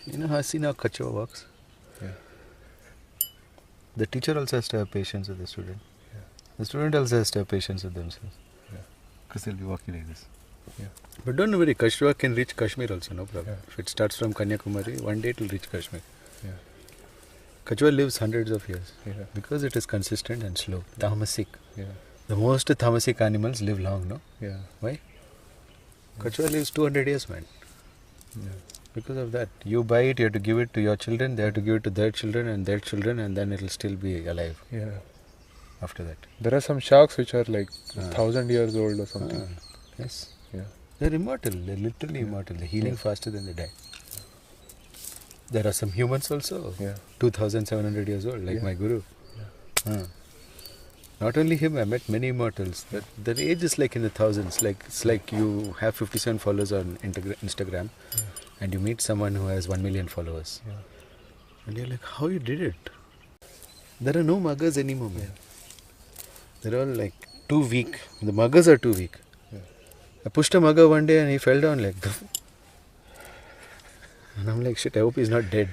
You know, I've seen how Kachua works. Yeah. The teacher also has to have patience with the student. Yeah. The student also has to have patience with themselves. Yeah. Because they'll be walking like this. Yeah. But don't worry, Kachua can reach Kashmir also, no problem. Yeah. If it starts from Kanyakumari, one day it will reach Kashmir. Yeah. Kachua lives hundreds of years. Yeah. Because it is consistent and slow. Tamasic. Yeah. The most tamasic animals live long, no? Yeah. Why? Kachua lives 200 years, man. Yeah. Because of that. You buy it, you have to give it to your children, they have to give it to their children, and then it will still be alive Yeah. after that. There are some sharks which are like 1,000 years old or something. Yes. Yeah. They're immortal. They're literally immortal. They're healing faster than they die. There are some humans also. Yeah. 2,700 years old, like my Guru. Yeah. Not only him, I met many immortals. Their age is like in the thousands. It's like you have 57 followers on Instagram, and you meet someone who has 1 million followers. Yeah. And you're like, how you did it? There are no muggers anymore, man. They're all like too weak. The muggers are too weak. Yeah. I pushed a mugger one day and he fell down like that. And I'm like, shit, I hope he's not dead.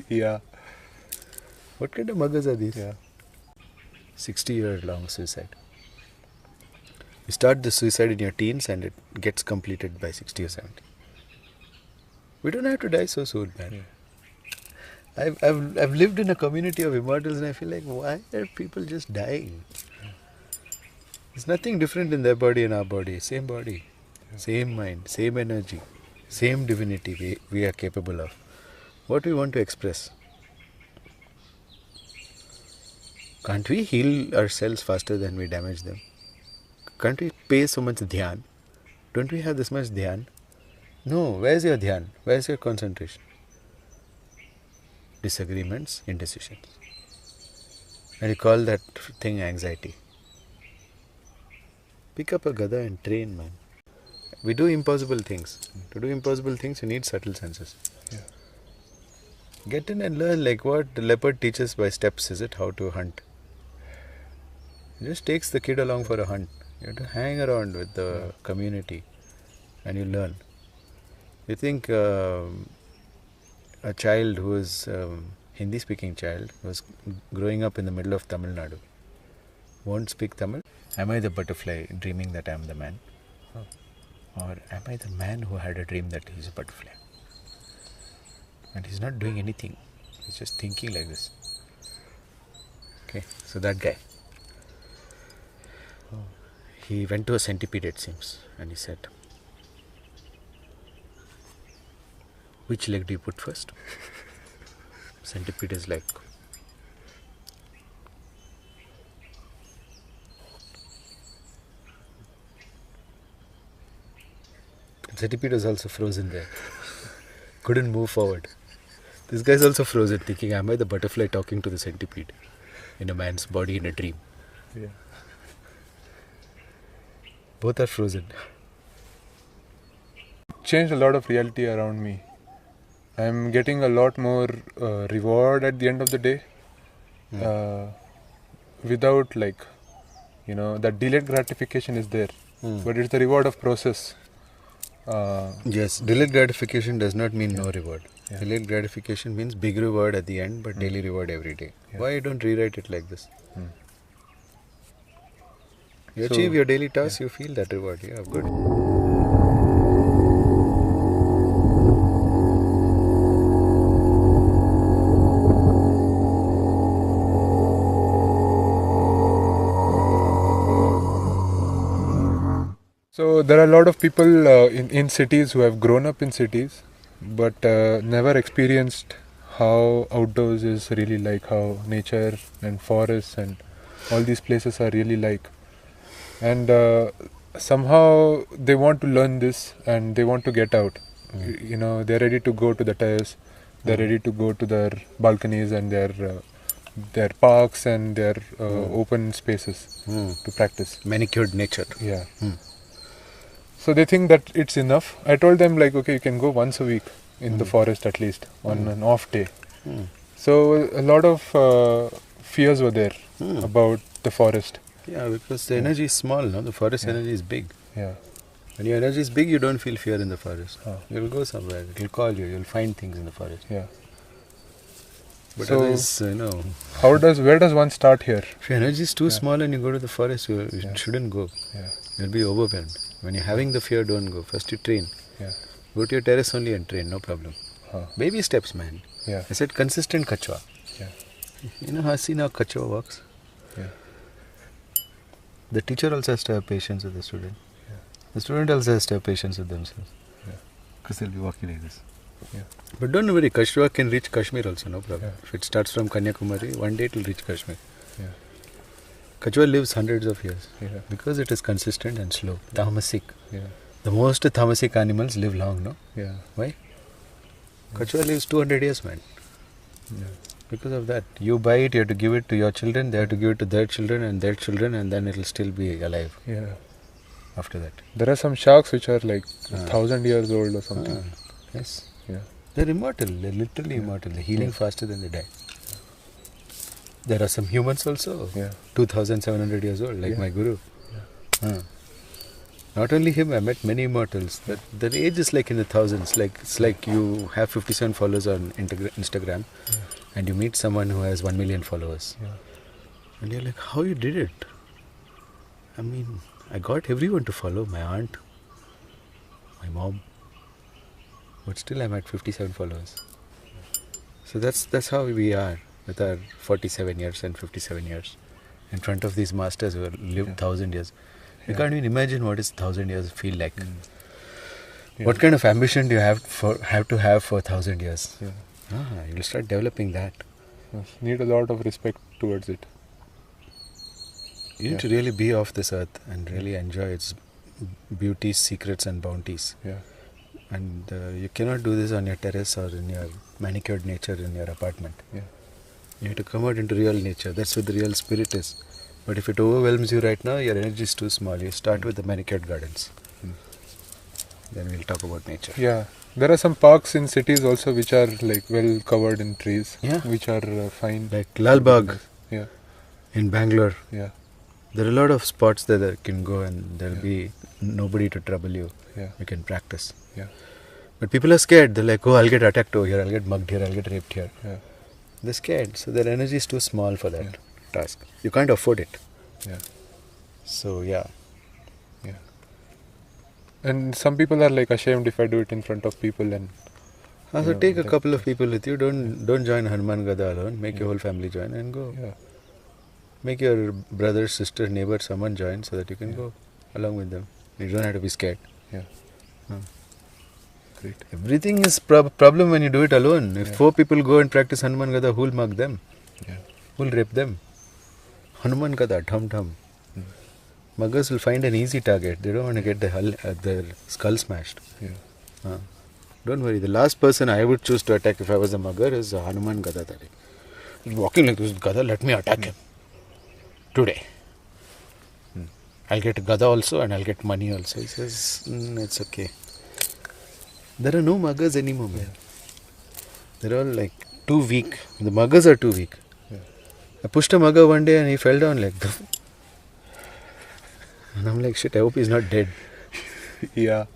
Yeah. What kind of muggers are these? Yeah. 60-year-long suicide. You start the suicide in your teens and it gets completed by 60 or 70. We don't have to die so soon, man. Yeah. I've lived in a community of immortals and I feel like, why are people just dying? There's nothing different in their body and our body. Same body, same mind, same energy, same divinity we are capable of. What do we want to express? Can't we heal ourselves faster than we damage them? Can't we pay so much dhyan? Don't we have this much dhyan? No, where's your dhyan? Where's your concentration? Disagreements, indecisions. And you call that thing anxiety. Pick up a gada and train, man. We do impossible things. To do impossible things, you need subtle senses. Yeah. Get in and learn, like what the leopard teaches by steps, is it? How to hunt. It just takes the kid along for a hunt. You have to hang around with the community and you learn. You think a child who is Hindi speaking child was growing up in the middle of Tamil Nadu won't speak Tamil? Am I the butterfly dreaming that I am the man? Or am I the man who had a dream that he's a butterfly? And he's not doing anything. He's just thinking like this. Okay, so that guy. He went to a centipede, it seems, and he said, which leg do you put first? Centipede is like, centipede was also frozen there. Couldn't move forward. This guy's also frozen, thinking, am I the butterfly talking to the centipede in a man's body in a dream? Yeah. Both are frozen. Changed a lot of reality around me. I'm getting a lot more reward at the end of the day. Without that delayed gratification is there. But it's the reward of process. Yes, delayed gratification does not mean no reward. Yeah. Delayed gratification means big reward at the end, but daily reward every day. Yeah. Why you don't rewrite it like this? You achieve your daily task, you feel that reward. Yeah, good. So there are a lot of people in cities who have grown up in cities, but never experienced how outdoors is really like, how nature and forests and all these places are really like. And somehow they want to learn this and they want to get out. They're ready to go to the terrace, they're ready to go to their balconies and their parks and their open spaces to practice. Manicured nature. Yeah. So they think that it's enough. I told them okay, you can go once a week in the forest at least on an off day. So a lot of fears were there about the forest. Yeah, because the energy is small, no? The forest energy is big. Yeah. When your energy is big, you don't feel fear in the forest. Oh. You'll go somewhere. It'll call you. You'll find things in the forest. Yeah. But So, otherwise, where does one start here? if your energy is too small and you go to the forest, you shouldn't go. Yeah. You'll be overwhelmed. When you're having the fear, don't go. First you train. Yeah. Go to your terrace only and train, no problem. Baby steps, man. Yeah. I said consistent kachwa. Yeah. You know how kachwa works? Yeah. The teacher also has to have patience with the student. Yeah. The student also has to have patience with themselves. Yeah. Because they'll be walking like this. Yeah. But don't worry, kachwa can reach Kashmir also, no problem. Yeah. If it starts from Kanyakumari, one day it will reach Kashmir. Yeah. Kachwa lives hundreds of years. Yeah. Because it is consistent and slow. Tamasic. Yeah. The most tamasic animals live long, no? Yeah. Why? Kachwa lives 200 years, man. Yeah. Because of that. You buy it, you have to give it to your children, they have to give it to their children, and then it will still be alive Yeah. after that. There are some sharks which are like 1,000 years old or something. Yes. Yeah. They're immortal. They're literally immortal. They're healing faster than they die. There are some humans also. Yeah. 2,700 years old, like my Guru. Yeah. Not only him, I met many immortals. Their age is like in the thousands. It's like you have 57 followers on Instagram, and you meet someone who has 1 million followers. Yeah. And you're like, how you did it? I mean, I got everyone to follow. My aunt, my mom. But still I'm at 57 followers. So that's how we are with our 47 years and 57 years. In front of these masters who have lived 1,000 years. You can't even imagine what is 1,000 years feel like. Yeah. What kind of ambition do you have to have for 1,000 years? Yeah. You'll start developing that. Yes. Need a lot of respect towards it. You need to really be off this earth and really enjoy its beauties, secrets and bounties. Yeah. And you cannot do this on your terrace or in your manicured nature in your apartment. Yeah. You have to come out into real nature. That's where the real spirit is. But if it overwhelms you right now, your energy is too small. You start with the manicured gardens. Then we'll talk about nature. Yeah. There are some parks in cities also which are like well covered in trees. Yeah. Which are fine. Like Lal Bagh Yeah. in Bangalore. Yeah. There are a lot of spots there that you can go and there'll be nobody to trouble you. Yeah. You can practice. Yeah. But people are scared. They're like, oh, I'll get attacked over here. I'll get mugged here. I'll get raped here. Yeah. They're scared. So their energy is too small for that task. You can't afford it. Yeah. So, yeah. Yeah. And some people are like ashamed if I do it in front of people and... So take a couple of people with you. Don't join Hanuman Gada alone. Make your whole family join and go. Yeah. Make your brother, sister, neighbor, someone join so that you can go along with them. You don't have to be scared. Yeah. Great. Everything is problem when you do it alone. If 4 people go and practice Hanuman Gada, who'll mug them? Yeah. Who'll rape them? Hanuman Gada, dham. Muggers will find an easy target. They don't want to get their skull smashed. Yeah. Don't worry. The last person I would choose to attack if I was a mugger is Hanuman Gadadhari. He's walking like this with Gada. Let me attack him today. I'll get Gada also and I'll get money also. He says, it's okay. There are no muggers anymore, man. They're all like too weak. The muggers are too weak. Yeah. I pushed a mugger one day and he fell down like and I'm like, shit, I hope he's not dead. Yeah.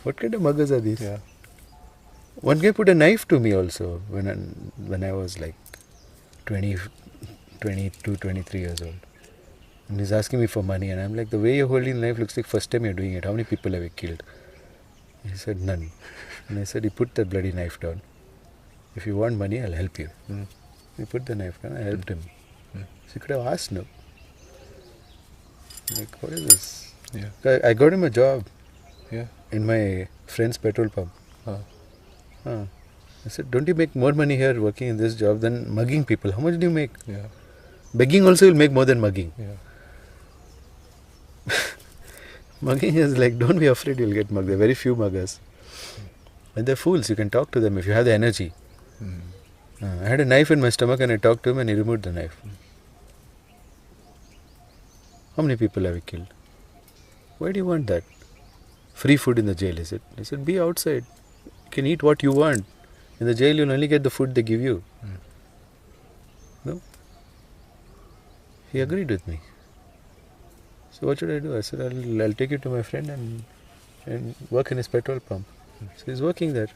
What kind of muggers are these? Yeah. One guy put a knife to me also when I was like 22, 23 years old. And he's asking me for money and I'm like, the way you're holding the knife looks like first time you're doing it. How many people have you killed? He said, none. And I said, he put the bloody knife down. If you want money, I'll help you. He put the knife down, I helped him. So he could have asked, no. Like, what is this? Yeah. I got him a job. Yeah. In my friend's petrol pump. Ah. I said, don't you make more money here working in this job than mugging people? How much do you make? Yeah. Begging also will make more than mugging. Yeah. Mugging is like, don't be afraid you'll get mugged. There are very few muggers. And they're fools. You can talk to them if you have the energy. I had a knife in my stomach and I talked to him and he removed the knife. How many people have you killed? Why do you want that? Free food in the jail, is it? I said, be outside. You can eat what you want. In the jail, you'll only get the food they give you. No? He agreed with me. So what should I do? I said, I'll take you to my friend and work in his petrol pump. So he's working there.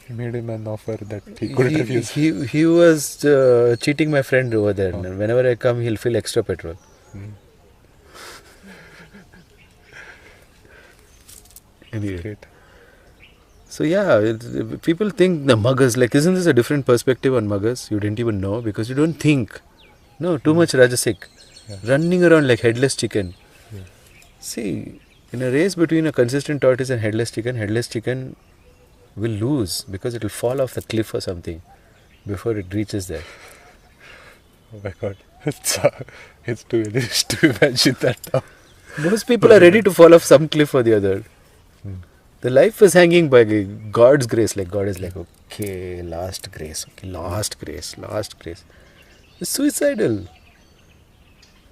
He made him an offer that he couldn't refuse. He was cheating my friend over there. Oh. Whenever I come, he'll fill extra petrol. Anyway. Great. So yeah, people think the muggers, like, isn't this a different perspective on muggers? You didn't even know because you don't think. No, too much rajasic. Yeah. Running around like headless chicken. Yeah. See, in a race between a consistent tortoise and headless chicken will lose because it will fall off the cliff or something before it reaches there. Oh my God. It's too hilarious to imagine that now. Most people are ready to fall off some cliff or the other. The life is hanging by God's grace. Like God is like, okay, last grace. It's suicidal.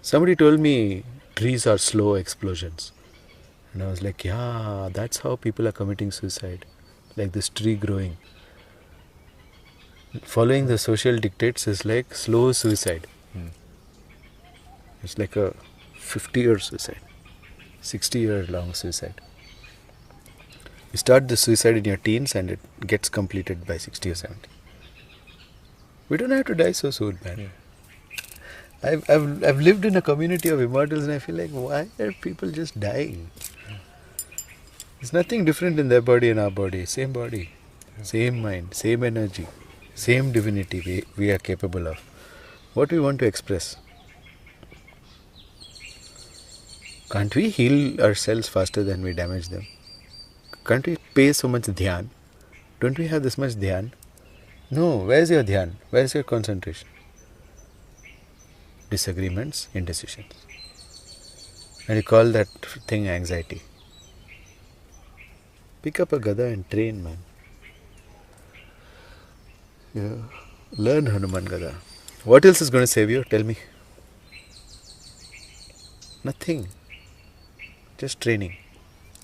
Somebody told me trees are slow explosions. And I was like, yeah, that's how people are committing suicide. Like this tree growing. Following the social dictates is like slow suicide. It's like a 50-year suicide. 60-year long suicide. You start the suicide in your teens and it gets completed by 60 or 70. We don't have to die so soon, man. Yeah. I've lived in a community of immortals and I feel like, why are people just dying? There's nothing different in their body and our body. Same body, same mind, same energy, same divinity we are capable of. What we want to express. Can't we heal ourselves faster than we damage them? Can't we pay so much dhyan? Don't we have this much dhyan? No, where's your dhyan? Where's your concentration? Disagreements, indecisions. And you call that thing anxiety. Pick up a gada and train, man. Yeah. Learn Hanuman gada. What else is going to save you? Tell me. Nothing. Just training.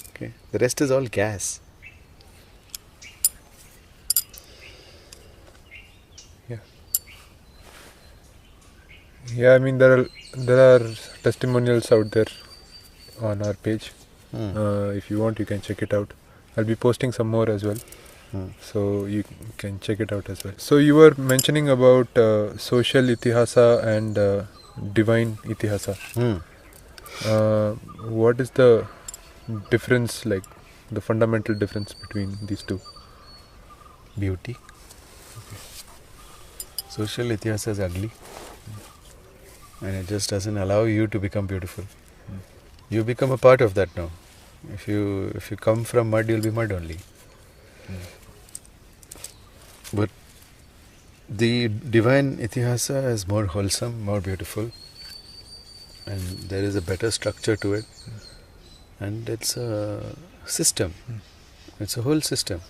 Okay. The rest is all gas. Yeah, I mean there are testimonials out there on our page. If you want, you can check it out. I'll be posting some more as well, so you can check it out as well. So you were mentioning about social itihasa and divine itihasa. What is the difference, like the fundamental difference between these two? Beauty. Social itihasa is ugly. And it just doesn't allow you to become beautiful. You become a part of that now. If you come from mud, you'll be mud only. But the divine itihasa is more wholesome, more beautiful, and there is a better structure to it. And it's a system. It's a whole system.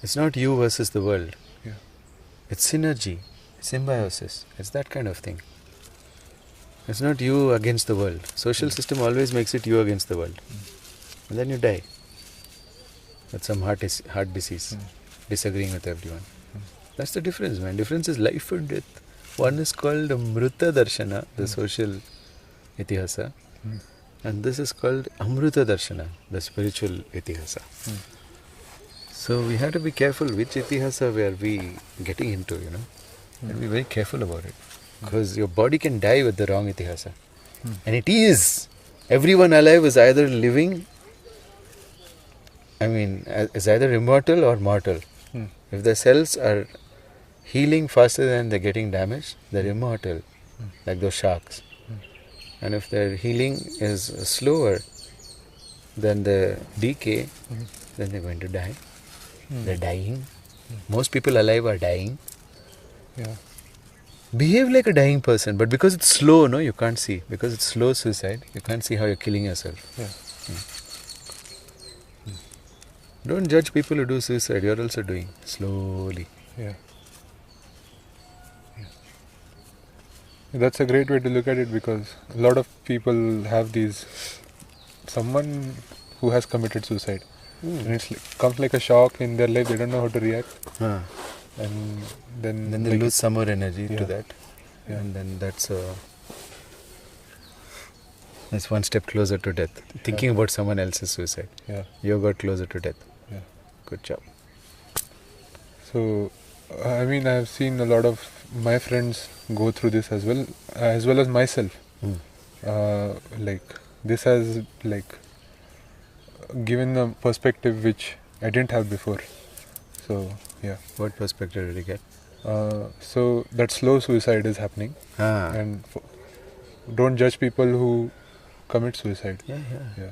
It's not you versus the world. It's synergy, symbiosis. It's that kind of thing. It's not you against the world. Social system always makes it you against the world. And then you die. With some heart disease. Disagreeing with everyone. That's the difference, man. Difference is life and death. One is called Mruta Darshana, the social itihasa. And this is called Amruta Darshana, the spiritual itihasa. So we have to be careful which itihasa we are getting into, you know. And be very careful about it. Because your body can die with the wrong itihasa. And it is. Everyone alive is either living, is either immortal or mortal. If the cells are healing faster than they're getting damaged, they're immortal, like those sharks. And if their healing is slower than the decay, then they're going to die. They're dying. Most people alive are dying. Behave like a dying person, but because it's slow, no, you can't see. Because it's slow suicide, you can't see how you're killing yourself. Don't judge people who do suicide. You're also doing slowly. That's a great way to look at it, because a lot of people have someone who has committed suicide. And it comes like a shock in their life. They don't know how to react. And then they lose some more energy to that. And then that's That's one step closer to death. Thinking about someone else's suicide. Yeah. You got closer to death. Yeah. Good job. So, I mean, I have seen a lot of my friends go through this as well as myself. Like, this has given a perspective which I didn't have before. So, yeah. What perspective did you get? So that slow suicide is happening, and don't judge people who commit suicide. Yeah.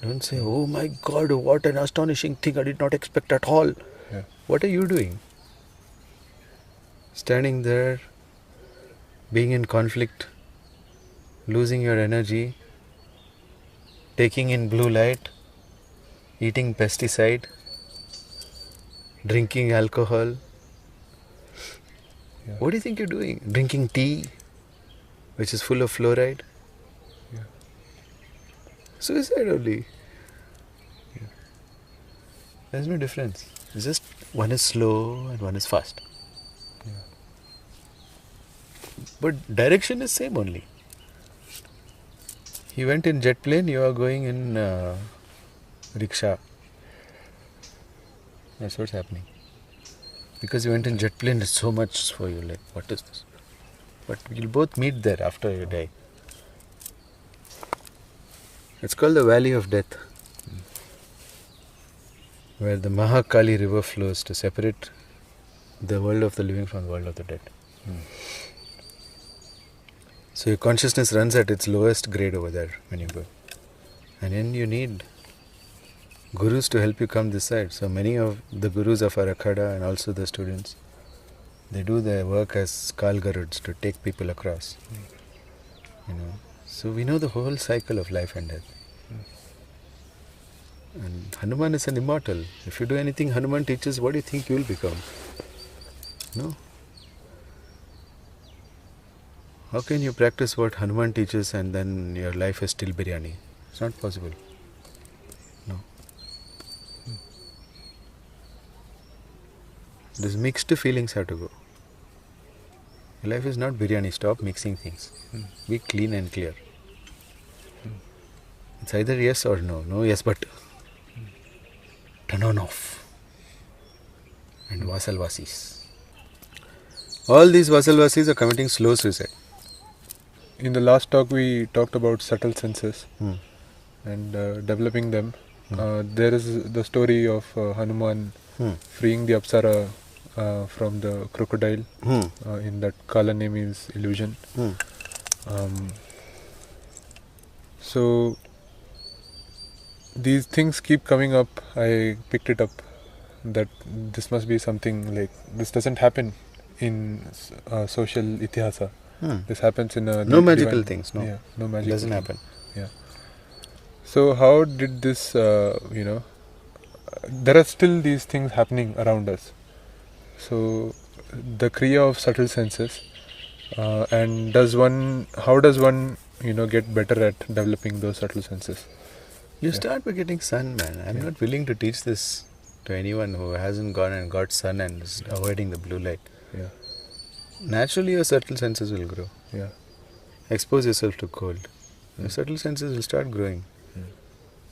Don't say, oh my God, what an astonishing thing, I did not expect at all. Yeah. What are you doing? Standing there, being in conflict, losing your energy, taking in blue light, eating pesticide, drinking alcohol. Yeah. What do you think you're doing? Drinking tea, which is full of fluoride? Yeah. Suicide only. Yeah. There's no difference. It's just one is slow and one is fast. Yeah. But direction is same only. He went in jet plane, you are going in rickshaw. That's what's happening. Because you went in jet plane, it's so much for you. Like, what is this? But you'll both meet there after you die. It's called the Valley of Death, where the Mahakali river flows to separate the world of the living from the world of the dead. So your consciousness runs at its lowest grade over there when you go. And then you need gurus to help you come this side. So many of the gurus of our Akhada and also the students, they do their work as Kal Garuds to take people across. So we know the whole cycle of life and death. And Hanuman is an immortal. If you do anything Hanuman teaches, what do you think you will become? No. How can you practice what Hanuman teaches and then your life is still biryani? It's not possible. No. These mixed feelings have to go. Your life is not biryani. Stop mixing things. Be clean and clear. It's either yes or no. No, yes, but turn on off. And Vasalvasis. All these Vasalvasis are committing slow suicide. In the last talk, we talked about subtle senses and developing them. There is the story of Hanuman freeing the Apsara from the crocodile in that Kala Nemi's illusion. So these things keep coming up. I picked it up that this must be something like this doesn't happen in social itihasa. This happens in a no magical things. No, yeah, no magical. It doesn't happen. Yeah. So how did this? There are still these things happening around us. So the kriya of subtle senses, and how does one get better at developing those subtle senses? You start by getting sun, man. I'm not willing to teach this to anyone who hasn't gone and got sun and is avoiding the blue light. Yeah. Naturally, your subtle senses will grow. Yeah. Expose yourself to cold. Your subtle senses will start growing.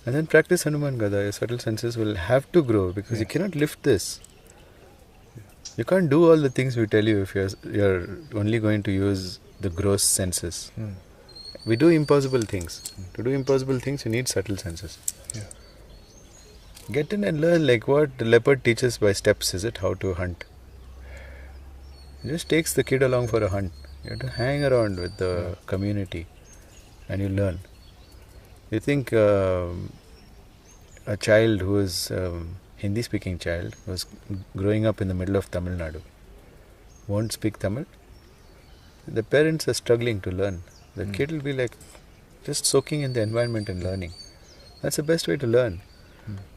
And then practice Hanuman Gada. Your subtle senses will have to grow because you cannot lift this. You can't do all the things we tell you if you're only going to use the gross senses. We do impossible things. To do impossible things, you need subtle senses. Yeah. Get in and learn like what the leopard teaches by steps, is it? How to hunt. He just takes the kid along for a hunt. You have to hang around with the community and you learn. You think a child who is Hindi speaking child who was growing up in the middle of Tamil Nadu won't speak Tamil? The parents are struggling to learn. The kid will be like just soaking in the environment and learning. That's the best way to learn.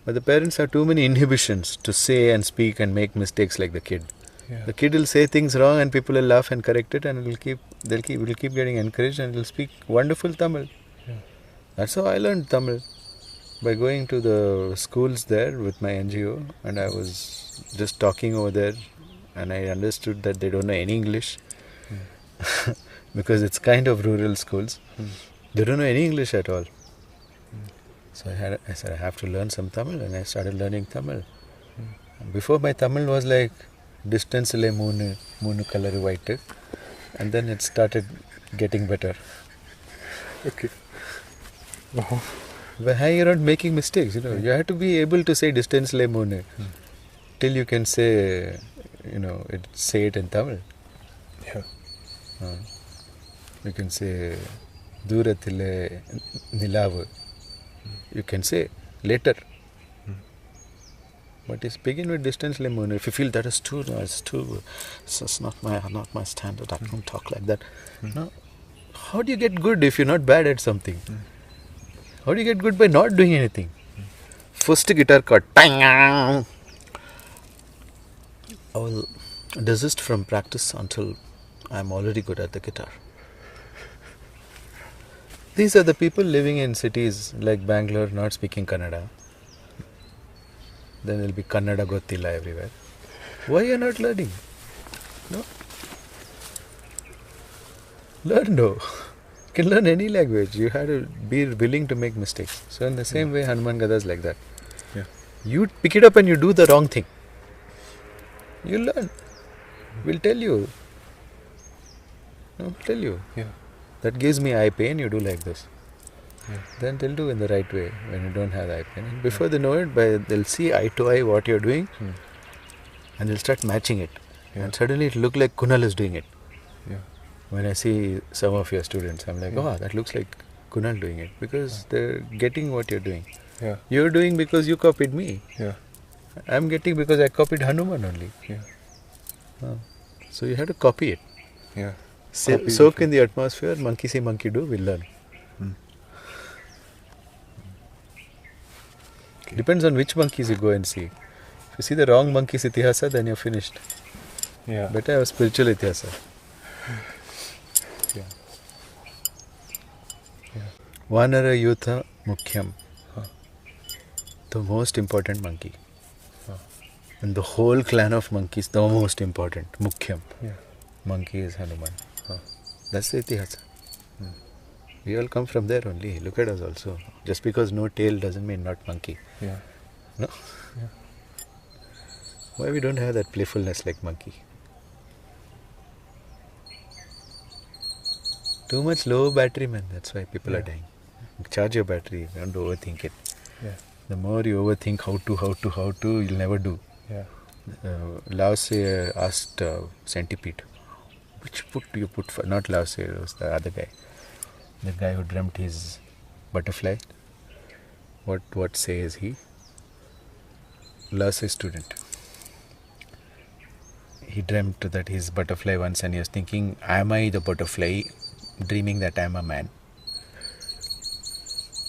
But the parents have too many inhibitions to say and speak and make mistakes like the kid. Yeah. The kid will say things wrong and people will laugh and correct it, and we'll keep getting encouraged and will speak wonderful Tamil. Yeah. That's how I learned Tamil, by going to the schools there with my NGO, and I was just talking over there, and I understood that they don't know any English because it's kind of rural schools. They don't know any English at all. So I said, I have to learn some Tamil, and I started learning Tamil. Before, my Tamil was like distance le moonu color white, and then it started getting better. Okay. But hanging around making mistakes, you have to be able to say distance le moonu till you can say, say it in Tamil. Yeah. You can say Durathile Nilavu. You can say later. But it's begin with distance le moonu. If you feel that is too, it's not my standard. I can't talk like that. No. How do you get good if you're not bad at something? How do you get good by not doing anything? First guitar chord. I will desist from practice until I'm already good at the guitar. These are the people living in cities like Bangalore not speaking Kannada. Then there will be Kannada Gottila everywhere. Why are you not learning? No? Learn no. You can learn any language. You have to be willing to make mistakes. So in the same way, Hanuman Gada is like that. Yeah. You pick it up and you do the wrong thing. You learn. We'll tell you. Tell you. Yeah. That gives me eye pain, you do like this. Yeah. Then they'll do in the right way when you don't have eye pain. And before they know it, they'll see eye to eye what you're doing and they'll start matching it. Yeah. And suddenly it looks like Kunal is doing it. Yeah. When I see some of your students, I'm like, oh, that looks like Kunal doing it. Because they're getting what you're doing. Yeah. You're doing because you copied me. Yeah. I'm getting because I copied Hanuman only. Yeah. So you have to copy it. Yeah. Soak in the atmosphere, monkey see, monkey do, we'll learn. Okay. Depends on which monkeys you go and see. If you see the wrong monkey's itihasa, then you're finished. Yeah. Better have spiritual itihasa. Yeah. Yeah. Vanara Yutha Mukhyam. The most important monkey. And the whole clan of monkeys, the most important. Mukhyam. Yeah. Monkey is Hanuman. That's the itihasa. We all come from there only. Look at us also. Just because no tail doesn't mean not monkey. Yeah. No? Yeah. Why we don't have that playfulness like monkey? Too much low battery, man. That's why people are dying. Charge your battery. Don't overthink it. Yeah. The more you overthink how to, you'll never do. Yeah. Lao Tse asked Centipede, which foot do you put for? Not Lao Tse, it was the other guy. The guy who dreamt his butterfly. What says he? Lao Tse student. He dreamt that his butterfly once and he was thinking, am I the butterfly? Dreaming that I am a man.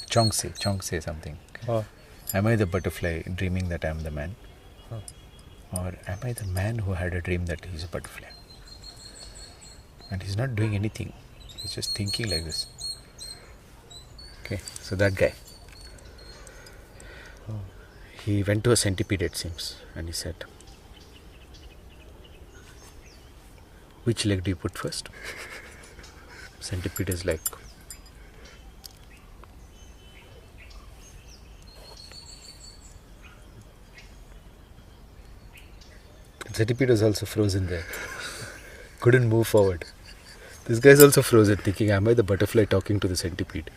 Chongse something. Am I the butterfly dreaming that I am the man? Or am I the man who had a dream that he is a butterfly? And he's not doing anything. He's just thinking like this. Okay, so that guy. He went to a centipede, it seems, and he said, which leg do you put first? Centipede is like, centipede was also frozen there. Couldn't move forward. This guy is also frozen, thinking, am I the butterfly talking to the centipede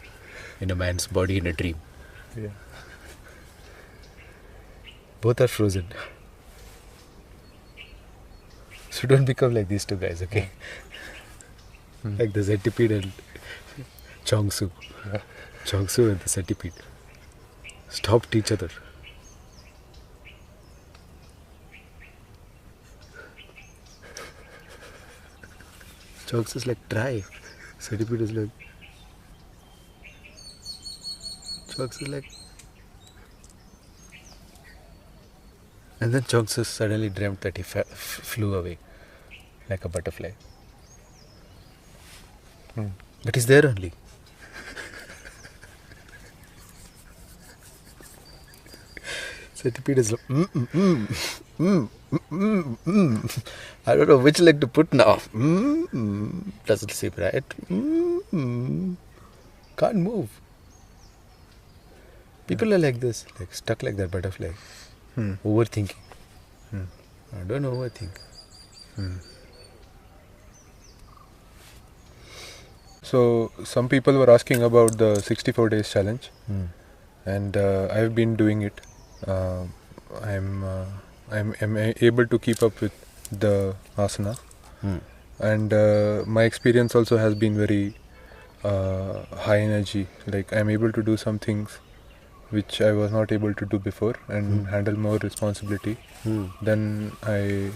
in a man's body in a dream? Yeah. Both are frozen. So don't become like these two guys, okay? Like the centipede and Chongsu. Yeah. Chongsu and the centipede stopped each other. Chongsu is like, try. Centipede is like, Chongsu is like, and then Chongsu suddenly dreamt that he flew away like a butterfly. But he's there only. Centipede is like, I don't know which leg to put now. Doesn't seem right. Come Can't move. People are like this, like stuck like that butterfly. Overthinking. Don't overthink. So some people were asking about the 64 days challenge, and I've been doing it. I'm able to keep up with the asana, and my experience also has been very high energy. Like I'm able to do some things which I was not able to do before, and handle more responsibility than I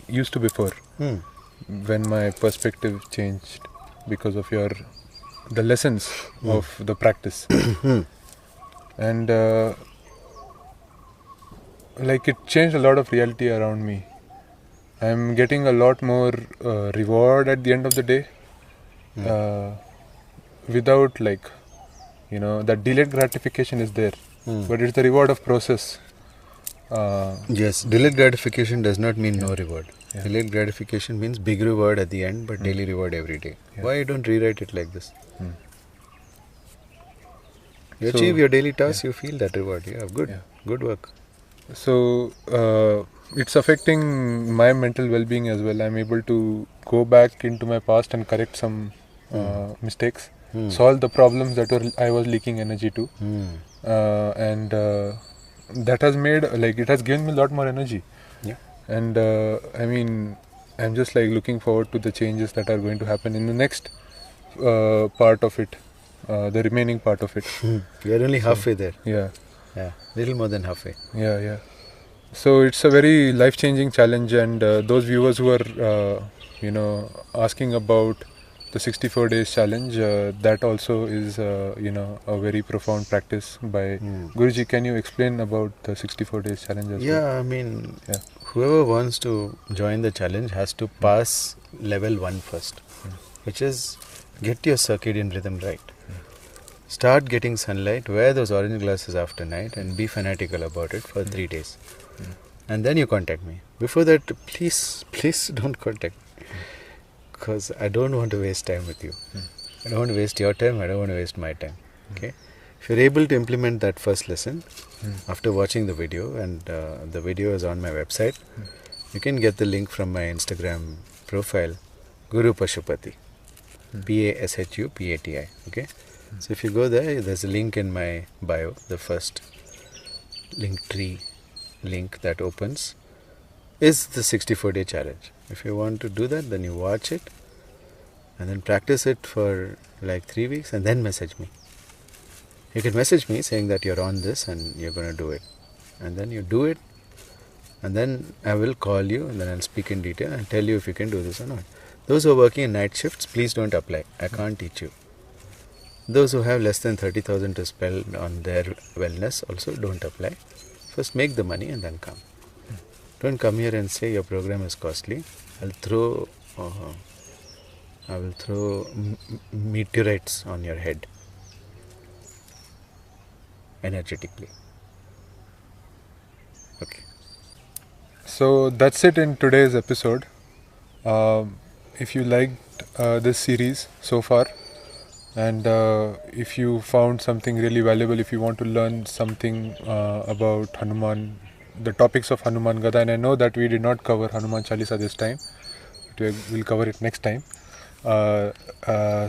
used to before. When my perspective changed because of the lessons of the practice, and like it changed a lot of reality around me. I'm getting a lot more reward at the end of the day, without like, that delayed gratification is there, but it's the reward of process. Yes, delayed gratification does not mean no reward. Delayed gratification means big reward at the end, but daily reward every day. Why you don't rewrite it like this? You achieve your daily task, you feel that reward. Good work. So it's affecting my mental well-being as well. I'm able to go back into my past and correct some mistakes, solve the problems that I was leaking energy to, and that has made, like, it has given me a lot more energy. And I mean, I'm just like looking forward to the changes that are going to happen in the next part of it, the remaining part of it. You're only halfway there. Yeah, little more than halfway. Yeah. So it's a very life-changing challenge, and those viewers who are, asking about the 64 days challenge, that also is, a very profound practice by Guruji. Can you explain about the 64 days challenge as well? I mean, whoever wants to join the challenge has to pass level 1 first, which is get your circadian rhythm right. Start getting sunlight, wear those orange glasses after night, and be fanatical about it for 3 days. And then you contact me. Before that, please don't contact me. Because I don't want to waste time with you. I don't want to waste your time, I don't want to waste my time. Okay? If you're able to implement that first lesson after watching the video, and the video is on my website, you can get the link from my Instagram profile, Guru Pashupati. Pashupati. Okay? So if you go there, there's a link in my bio, the first Linktree link that opens is the 64-day challenge. If you want to do that, then you watch it and then practice it for like 3 weeks and then message me. You can message me saying that you're on this and you're going to do it. And then you do it, and then I will call you and then I'll speak in detail and tell you if you can do this or not. Those who are working in night shifts, please don't apply. I can't teach you. Those who have less than 30,000 to spend on their wellness also don't apply. First make the money and then come. Don't come here and say your program is costly. I will throw meteorites on your head energetically. Okay. So that's it in today's episode. If you liked this series so far, and if you found something really valuable, if you want to learn something about Hanuman, the topics of Hanuman Gada, and I know that we did not cover Hanuman Chalisa this time, but we'll cover it next time.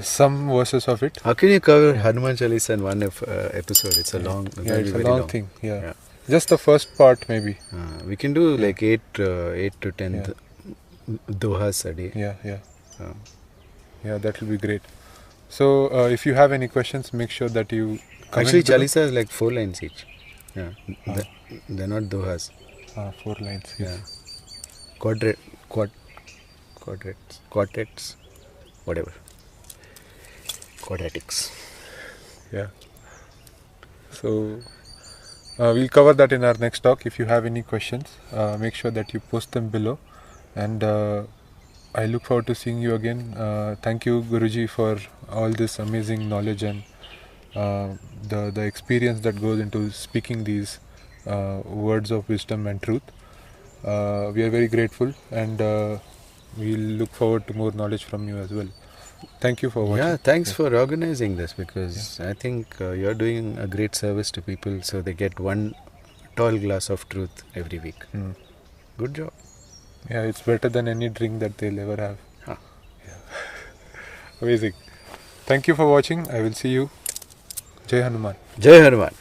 Some verses of it. How can you cover Hanuman Chalisa in one episode? It's a long, it's a long thing. Yeah. Just the first part maybe. We can do like 8 to 10 dohas a day. Yeah, that will be great. So if you have any questions, make sure that you comment. Actually, Chalisa is like 4 lines each. Yeah, they're not dohas. 4 lines. Yeah, quadrats, whatever. Quadratics. Yeah. So we'll cover that in our next talk. If you have any questions, make sure that you post them below, and I look forward to seeing you again. Thank you, Guruji, for all this amazing knowledge and the experience that goes into speaking these words of wisdom and truth. We are very grateful, and we'll look forward to more knowledge from you as well. Thank you for watching. Yeah, thanks for organizing this, because I think you're doing a great service to people, so they get one tall glass of truth every week. Good job. Yeah, it's better than any drink that they'll ever have. Huh. Amazing. Thank you for watching. I will see you. Jai Hanuman. Jai Hanuman.